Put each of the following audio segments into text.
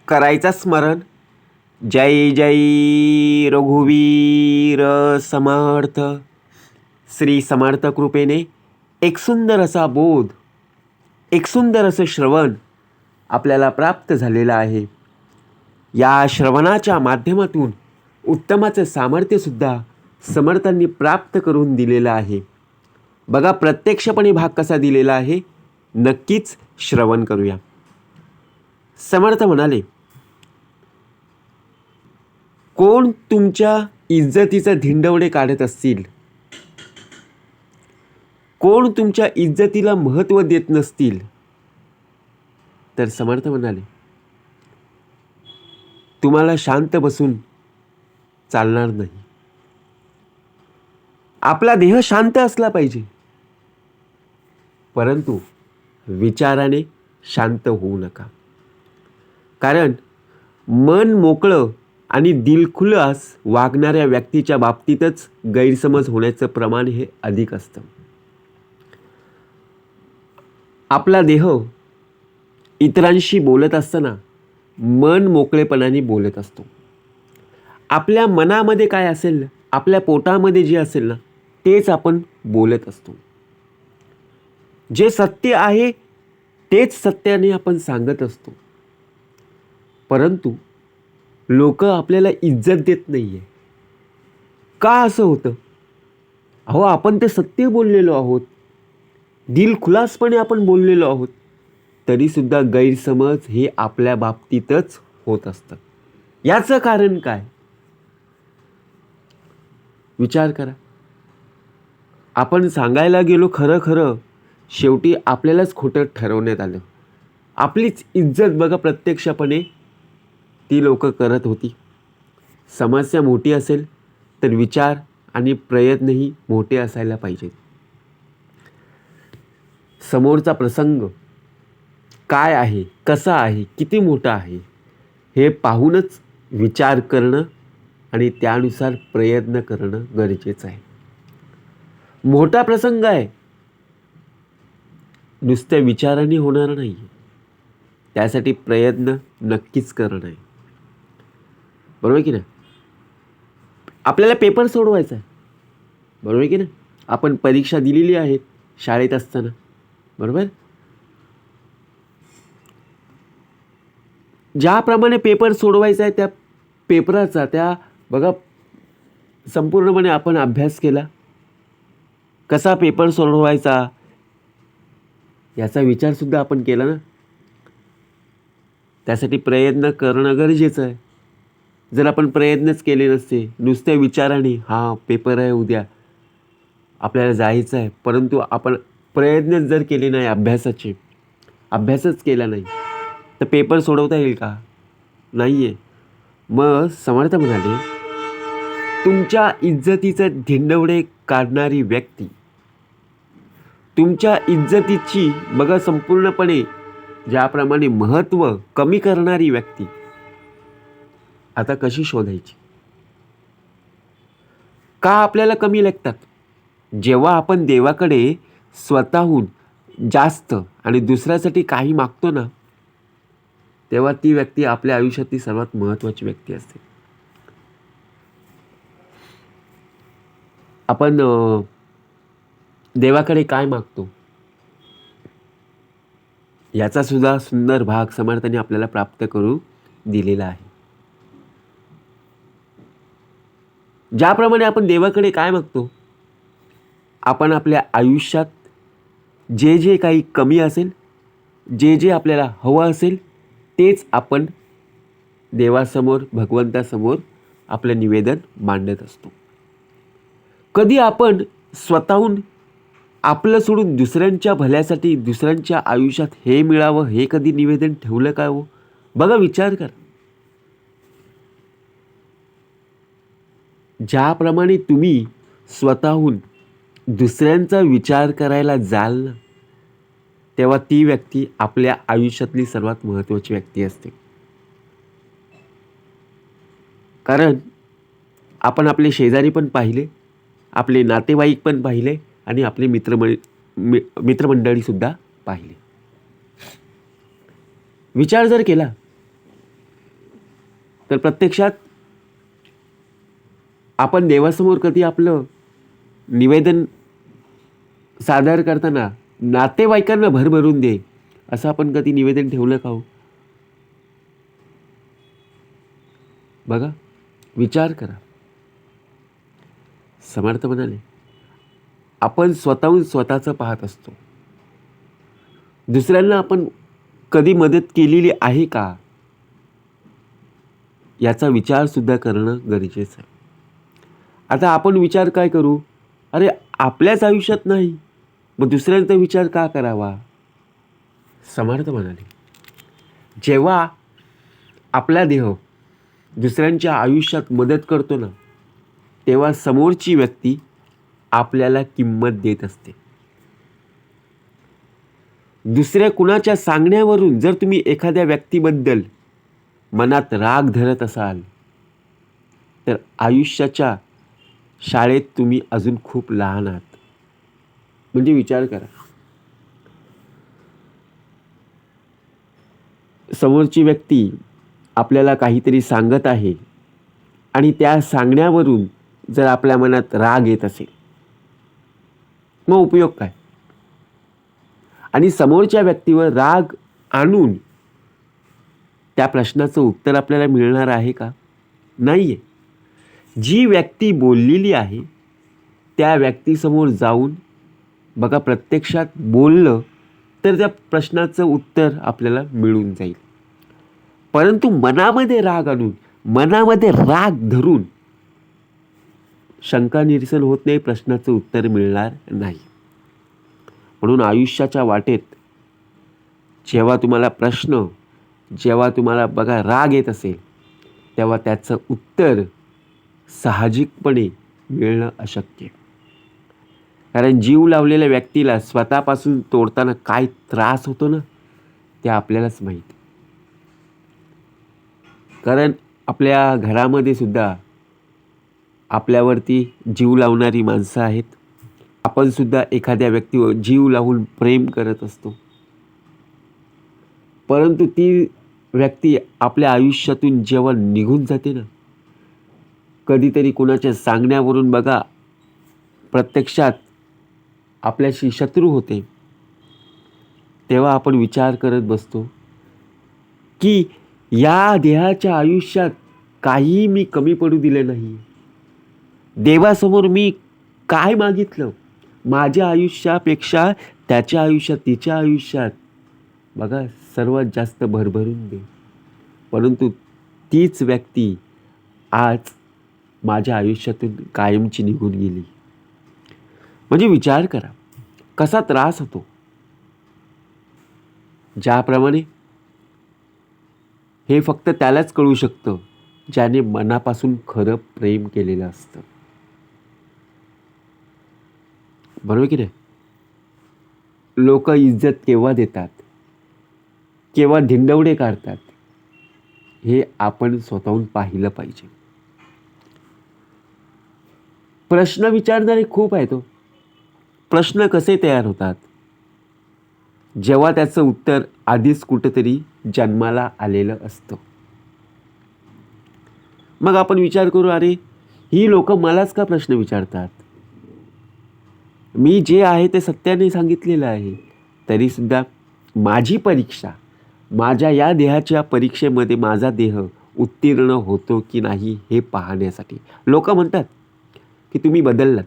करायचा स्मरण. जय जय रघुवीर समर्थ. श्री समर्थ कृपेने एक सुंदर असा बोध, एक सुंदर असं श्रवण आपल्याला प्राप्त झालेलं आहे. या श्रवणाच्या माध्यमातून उत्तमाचं सामर्थ्यसुद्धा समर्थांनी प्राप्त करून दिलेलं आहे. बघा प्रत्यक्षपणे भाग कसा दिलेला आहे, नक्कीच श्रवण करूया. समर्थ म्हणाले, कोण तुमच्या इज्जतीचं धिंडवडे काढत असतील, कोण तुमच्या इज्जतीला महत्त्व देत नसतील, तर समर्थ म्हणाले तुम्हाला शांत बसून चालणार नाही. आपला देह शांत असला पाहिजे, परंतु विचाराने शांत होऊ नका. कारण मन मोकळं आणि दिलखुलास वागणाऱ्या व्यक्तीच्या बाबतीतच गैरसमज होण्याचं प्रमाण हे अधिक असतं. आपला देह इतरांशी बोलत असताना मन मोकळेपणाने बोलत असतो. आपल्या मनामध्ये काय असेल, आपल्या पोटामध्ये जे असेल ना, तेच आपण बोलत असतो. जे सत्य आहे तेच सत्याने आपण सांगत असतो. परंतु लोक आपल्याला इज्जत देत नाही आहे. का असं होतं? अहो, आपण ते सत्य बोललेलो आहोत, दिलखुलासपणे आपण बोललेलो आहोत, तरीसुद्धा गैरसमज हे आपल्या बाबतीतच होत असतं. याचं कारण काय? विचार करा. आपण सांगायला गेलो खरं खरं, शेवटी आपल्यालाच खोटं ठरवण्यात आलं. आपलीच इज्जत बघा प्रत्यक्षपणे ती लोक करत होती. समस्या मोठी असेल तर विचार आणि प्रयत्नही मोठे असायला पाहिजेत. समोरचा प्रसंग काय आहे, कसा आहे, किती मोठा आहे, हे पाहूनच विचार करणं आणि त्यानुसार प्रयत्न करणं गरजेचं आहे. मोठा प्रसंग आहे, नुसत्या विचाराने होणार नाही, त्यासाठी प्रयत्न नक्कीच करणं आहे. बरोबर की नाही? आपल्याला पेपर सोडवायचा आहे, बरोबर की नाही? आपण परीक्षा दिलेली आहे शाळेत असताना, बरोबर. ज्याप्रमाणे पेपर सोडवायचा आहे त्या पेपराचा त्या बघा संपूर्णपणे आपण अभ्यास केला. कसा पेपर सोडवायचा याचा विचारसुद्धा आपण केला ना. त्यासाठी प्रयत्न करणं गरजेचं आहे. जर आपण प्रयत्नच केले नसते, नुसत्या विचाराने हा पेपर आहे उद्या आपल्याला जायचं आहे, परंतु आपण प्रयत्नच जर केले नाही, अभ्यासच केला नाही, तर पेपर सोडवता येईल का? नाही आहे. मग समर्थ म्हणाले, तुमच्या इज्जतीचं धिंडवडे काढणारी व्यक्ती, तुमच्या इज्जतीची बघा संपूर्णपणे ज्याप्रमाणे महत्त्व कमी करणारी व्यक्ती आता कशी शोधायची? का आपल्याला कमी लागतात? जेव्हा आपण देवाकडे स्वतःहून जास्त आणि दुसऱ्यासाठी काही मागतो ना, तेव्हा ती व्यक्ती आपल्या आयुष्यातली सर्वात महत्त्वाची व्यक्ती असते. आपण देवाकडे काय मागतो याचा सुद्धा सुंदर भाग समर्थाने आपल्याला प्राप्त करू दिलेला आहे. ज्याप्रमाणे आपण देवाकडे काय मागतो, आपण आपल्या आयुष्यात जे जे काही कमी असेल, जे जे आपल्याला हवं असेल, तेच आपण देवासमोर, भगवंतासमोर आपलं निवेदन मांडत असतो. कधी आपण स्वतःहून आपलं सोडून दुसऱ्यांच्या भल्यासाठी, दुसऱ्यांच्या आयुष्यात हे मिळावं हे कधी निवेदन ठेवलं काय हो? बघा विचार करा. ज्याप्रमाणे तुम्ही स्वतःहून दुसऱ्यांचा विचार करायला जाल ना, तेव्हा ती व्यक्ती आपल्या आयुष्यातली सर्वात महत्त्वाची व्यक्ती असते. कारण आपण आपले शेजारी पण पाहिले, आपले नातेवाईक पण पाहिले आणि आपले मित्रमंडळीसुद्धा पाहिले. विचार जर केला तर प्रत्यक्षात आपण देवासमोर कधी आपलं निवेदन सादर करताना नातेवाईकांना भरभरून दे असं आपण कधी निवेदन ठेवलं का हो? बघा, विचार करा. समर्थ म्हणाले, आपण स्वतःहून स्वतःचं पाहत असतो. दुसऱ्यांना आपण कधी मदत केलेली आहे का याचा विचार सुद्धा करणं गरजेचं आहे. आता आपण विचार काय करू, अरे आपल्याच आयुष्यात नाही, मग दुसऱ्यांचा विचार का करावा? समर्थ म्हणाले, जेव्हा आपला देह दुसऱ्यांच्या आयुष्यात मदत करतो ना, तेव्हा समोरची व्यक्ती आपल्याला किंमत देत असते. दुसऱ्या कुणाच्या सांगण्यावरून जर तुम्ही एखाद्या व्यक्तीबद्दल मनात राग धरत असाल तर आयुष्याच्या शाळेत तुम्ही अजून खूप लहान आहात. म्हणजे विचार करा, समोरची व्यक्ती आपल्याला काहीतरी सांगत आहे आणि त्या सांगण्यावरून जर आपल्या मनात राग येत असेल मग उपयोग काय? आणि समोरच्या व्यक्तीवर राग आणून त्या प्रश्नाचं उत्तर आपल्याला मिळणार आहे का? नाहीये. जी व्यक्ती बोललेली आहे त्या व्यक्तीसमोर जाऊन बघा, प्रत्यक्षात बोललं तर त्या प्रश्नाचं उत्तर आपल्याला मिळून जाईल. परंतु मनामध्ये राग आणून, मनामध्ये राग धरून शंका निरसन होत नाही, प्रश्नाचं उत्तर मिळणार नाही. म्हणून आयुष्याच्या वाटेत जेव्हा तुम्हाला प्रश्न, जेव्हा तुम्हाला बघा राग येत असेल तेव्हा त्याचं उत्तर साहजिकपणे मिळणं अशक्य आहे. कारण जीव लावलेल्या व्यक्तीला स्वतःपासून तोडताना काय त्रास होतो ना ते आपल्यालाच माहीत. कारण आपल्या घरामध्ये सुद्धा आपल्यावरती जीव लावणारी माणसं आहेत. आपण सुद्धा एखाद्या व्यक्तीवर जीव लावून प्रेम करत असतो. परंतु ती व्यक्ती आपल्या आयुष्यातून जेव्हा निघून जाते ना, कधीतरी कुणाच्या सांगण्यावरून बघा प्रत्यक्षात आपल्याशी शत्रू होते, तेव्हा आपण विचार करत बसतो की या देहाच्या आयुष्यात काही मी कमी पडू दिले नाही. देवासमोर मी काय मागितलं? माझ्या आयुष्यापेक्षा त्याच्या आयुष्यात, तिच्या आयुष्यात बघा सर्वात जास्त भरभरून दे. परंतु तीच व्यक्ती आज माझ्या आयुष्यातून कायमची निघून गेली. म्हणजे विचार करा कसा त्रास होतो. ज्याप्रमाणे हे फक्त त्यालाच कळू शकतं ज्याने मनापासून खरं प्रेम केलेलं असतं. बरोबर की नाही? लोक इज्जत केव्हा देतात, केव्हा धिंडवडे काढतात हे आपण स्वतःहून पाहिलं पाहिजे. प्रश्न विचारणारे खूप आहेत. प्रश्न कसे तयार होतात? जेव्हा त्याचं उत्तर आधीच कुठेतरी जन्माला आलेलं असतं. मग आपण विचार करू, अरे ही लोक मलाच का प्रश्न विचारतात? मी जे आहे ते सत्याने सांगितलेलं आहे. तरी सुद्धा माझी परीक्षा, माझ्या या देहाच्या परीक्षेमध्ये माझा देह उत्तीर्ण होतो की नाही हे पाहण्यासाठी लोक म्हणतात की तुम्ही बदललात.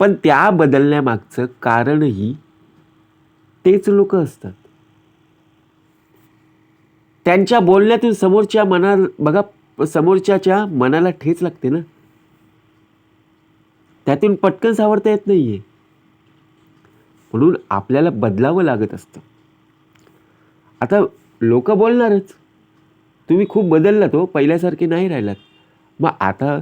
पण त्या बदलण्यामागचं कारणही तेच लोक असतात. त्यांच्या बोलण्यातून समोरच्या मनाला बघा, समोरच्याच्या मनाला ठेच लागते ना, त्यातून पटकन सावरता येत नाहीये. म्हणून आपल्याला बदलावं लागत असतं. आता लोक बोलणारच, तुम्ही खूप बदललात हो, पहिल्यासारखे नाही राहिलात. मग आता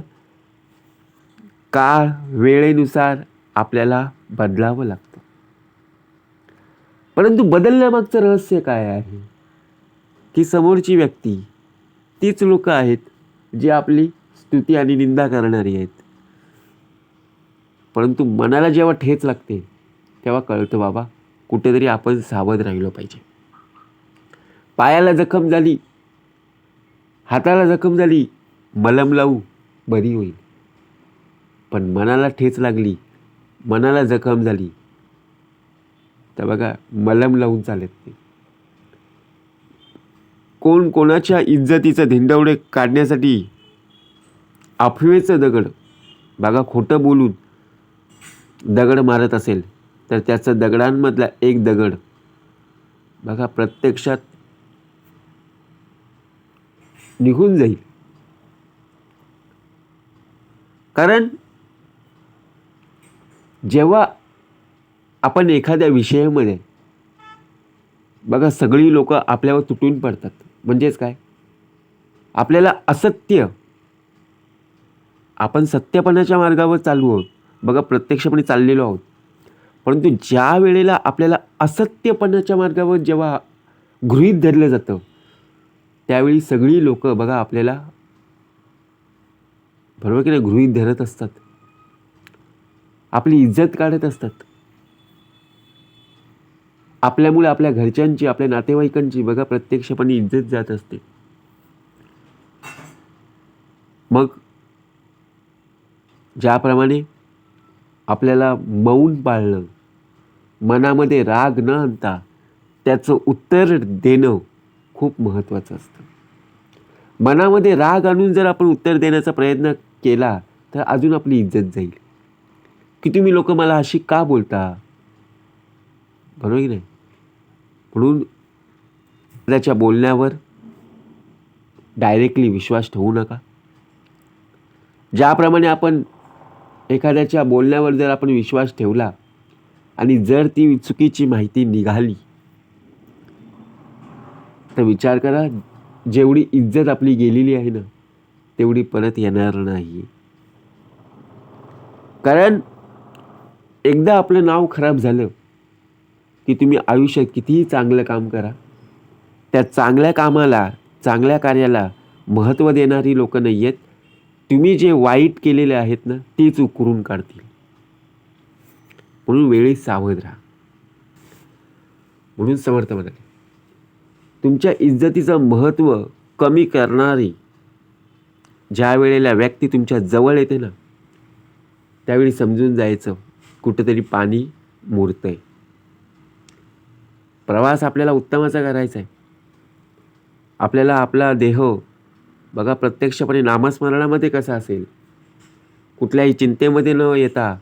काळ वेळेनुसार आपल्याला बदलावं लागतं. परंतु बदलण्यामागचं रहस्य काय आहे? की समोरची व्यक्ती तीच लोक आहेत जी आपली स्तुती आणि निंदा करणारी आहेत. परंतु मनाला जेव्हा ठेच लागते तेव्हा कळतं बाबा कुठेतरी आपण सावध राहिलो पाहिजे. पायाला जखम झाली हाताला जखम झाली, मलम लावू, बरी होईल. पण मनाला ठेच लागली, मनाला जखम झाली, तर बघा मलम लावून चालत नाही. कोण कोणाच्या इज्जतीचं धिंडवडे काढण्यासाठी अफवेचं दगड, बघा खोटं बोलून दगड मारत असेल तर त्याचं दगडांमधला एक दगड बघा प्रत्यक्षात निघून जाईल. कारण जेव्हा आपण एखाद्या विषयामध्ये बघा सगळी लोक आपल्यावर तुटून पडतात, म्हणजेच काय, आपल्याला असत्य, आपण सत्यपणाच्या मार्गावर चालू आहोत, बघा प्रत्यक्षपणे चाललेलो आहोत, परंतु ज्या वेळेला आपल्याला असत्यपणाच्या मार्गावर जेव्हा गृहीत धरलं जातं त्यावेळी सगळी लोक बघा आपल्याला, बरोबर की नाही, गृहीत धरत असतात, आपली इज्जत काढत असतात. आपल्यामुळे आपल्या घरच्यांची, आपल्या नातेवाईकांची बघा प्रत्यक्षपणे इज्जत जात असते. मग ज्याप्रमाणे आपल्याला मौन पाळणं, मनामध्ये राग न आणता त्याचं उत्तर देणं खूप महत्त्वाचं असतं. मनामध्ये राग आणून जर आपण उत्तर देण्याचा प्रयत्न केला तर अजून आपली इज्जत जाईल, की तुम्ही लोक मला अशी का बोलता, बरोबर की नाही. म्हणून त्याच्या बोलण्यावर डायरेक्टली विश्वास ठेवू नका. ज्याप्रमाणे आपण एखाद्याच्या बोलण्यावर जर आपण विश्वास ठेवला आणि जर ती चुकीची माहिती निघाली तर विचार करा, जेवढी इज्जत आपली गेलेली आहे ना तेवढी परत येणार नाही. कारण एकदा आपलं नाव खराब झालं की तुम्ही आयुष्यात कितीही चांगलं काम करा, त्या चांगल्या कामाला, चांगल्या कार्याला महत्त्व देणारी लोक नाही आहेत. तुम्ही जे वाईट केलेले आहेत ना तेच उकरून काढतील. म्हणून वेळी सावध राहा. म्हणून समर्थ म्हणाले, तुमच्या इज्जतीचं महत्त्व कमी करणारी ज्या वेळेला व्यक्ती तुमच्या जवळ येते ना त्यावेळी समजून जायचं कुठेतरी पाणी मुरतंय. प्रवास आपल्याला उत्तमाचा करायचा आहे. आपल्याला आपला देह बघा प्रत्यक्षपणे नामस्मरणामध्ये कसा असेल, कुठल्याही चिंतेमध्ये न येता,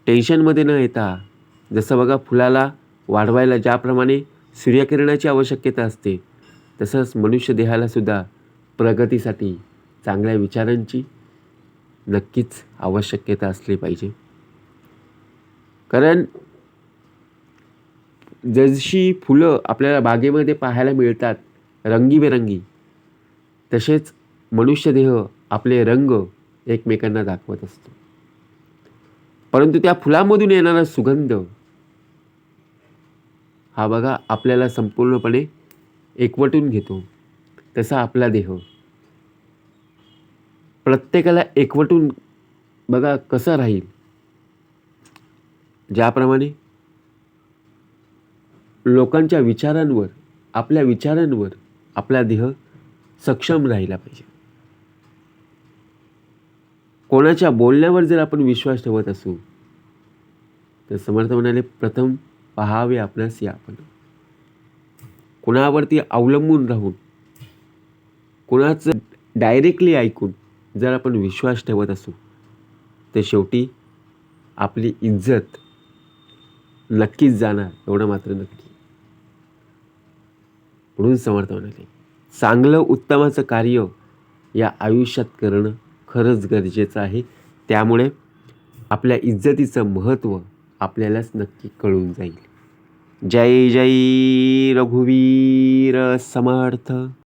टेन्शनमध्ये न येता, जसं बघा फुलाला वाढवायला ज्याप्रमाणे सूर्यकिरणाची आवश्यकता असते तसंच मनुष्य देहाला सुद्धा प्रगतीसाठी चांगल्या विचारांची नक्कीच आवश्यकता असली पाहिजे. कारण जशी फुलं आपल्याला बागेमध्ये पाहायला मिळतात रंगीबेरंगी, तसेच मनुष्यदेह आपले रंग एकमेकांना दाखवत असतो. परंतु त्या फुलामधून येणारा सुगंध हा बघा आपल्याला संपूर्णपणे एकवटून घेतो. तसा आपला देह प्रत्येकाला एकवटून बघा कसा राहील, ज्याप्रमाणे लोकांच्या विचारांवर, आपल्या विचारांवर आपला देह सक्षम राहिला पाहिजे. कोणाच्या बोलण्यावर जर आपण विश्वास ठेवत असू तर समर्थ म्हणाले, प्रथम पहावे आपणास या आपण. कुणावरती अवलंबून राहून, कुणाचं डायरेक्टली ऐकून जर आपण विश्वास ठेवत असू तर शेवटी आपली इज्जत नक्कीच जाणार, एवढं मात्र नक्की. म्हणून समर्थ म्हणाले, चांगलं उत्तमाचं कार्य या आयुष्यात करणं खरंच गरजेचं आहे. त्यामुळे आपल्या इज्जतीचं महत्त्व आपल्यालाच नक्की कळून जाईल. जय जय रघुवीर समर्थ.